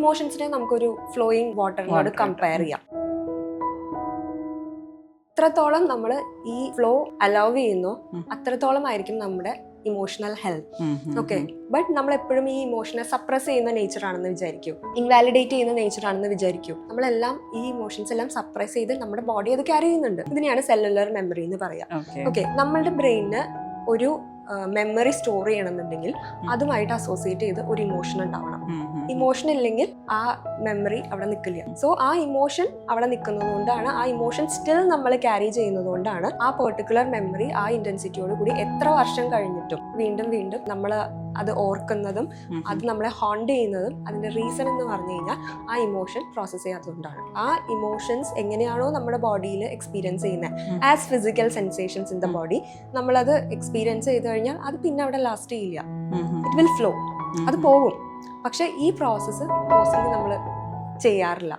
ഇമോഷൻസിനെ നമുക്കൊരു flowing വാട്ടറിനോട് compare ചെയ്യാം. എത്രത്തോളം നമ്മൾ ഈ ഫ്ലോ അലൗ ചെയ്യുന്നോ അത്രത്തോളം ആയിരിക്കും നമ്മുടെ ഇമോഷണൽ ഹെൽത്ത്. ഓക്കെ, ബട്ട് നമ്മൾ എപ്പോഴും ഈ ഇമോഷനെ സപ്രസ് ചെയ്യുന്ന നേച്ചർ ആണെന്ന് വിചാരിക്കും, ഇൻവാലിഡേറ്റ് ചെയ്യുന്ന നേച്ചർ ആണെന്ന് വിചാരിക്കും. നമ്മളെല്ലാം ഈ ഇമോഷൻസ് എല്ലാം സപ്രസ് ചെയ്ത് നമ്മുടെ ബോഡി അത് ക്യാരി ചെയ്യുന്നുണ്ട്. ഇതിനെയാണ് സെല്ലുലർ മെമ്മറി എന്ന് പറയാം. ഓക്കെ, നമ്മളുടെ ബ്രെയിനിന് ഒരു മെമ്മറി സ്റ്റോർ ചെയ്യണമെന്നുണ്ടെങ്കിൽ അതുമായിട്ട് അസോസിയേറ്റ് ചെയ്ത് ഒരു ഇമോഷൻ ഉണ്ടാവണം. ഇമോഷൻ ഇല്ലെങ്കിൽ ആ മെമ്മറി അവിടെ നിൽക്കില്ല. സോ ആ ഇമോഷൻ അവിടെ നിൽക്കുന്നത് കൊണ്ടാണ്, ആ ഇമോഷൻ സ്റ്റിൽ നമ്മൾ ക്യാരി ചെയ്യുന്നത് കൊണ്ടാണ് ആ പെർട്ടിക്കുലർ മെമ്മറി ആ ഇന്റൻസിറ്റിയോട് കൂടി എത്ര വർഷം കഴിഞ്ഞിട്ടും വീണ്ടും വീണ്ടും നമ്മൾ അത് ഓർക്കുന്നതും അത് നമ്മളെ ഹോണ്ട് ചെയ്യുന്നതും. അതിന്റെ റീസൺ എന്ന് പറഞ്ഞു കഴിഞ്ഞാൽ ആ ഇമോഷൻ പ്രോസസ് ചെയ്യാത്തതുകൊണ്ടാണ്. ആ ഇമോഷൻസ് എങ്ങനെയാണോ നമ്മുടെ ബോഡിയിൽ എക്സ്പീരിയൻസ് ചെയ്യുന്നത് as physical sensations in the body, നമ്മളത് എക്സ്പീരിയൻസ് ചെയ്ത് കഴിഞ്ഞാൽ അത് പിന്നെ അവിടെ ലാസ്റ്റ് ചെയ്യില്ല. ഇറ്റ് വിൽ ഫ്ലോ, അത് പോകും. പക്ഷെ ഈ പ്രോസസ്സ് മോസ്റ്റ്ലി നമ്മൾ ചെയ്യാറില്ല.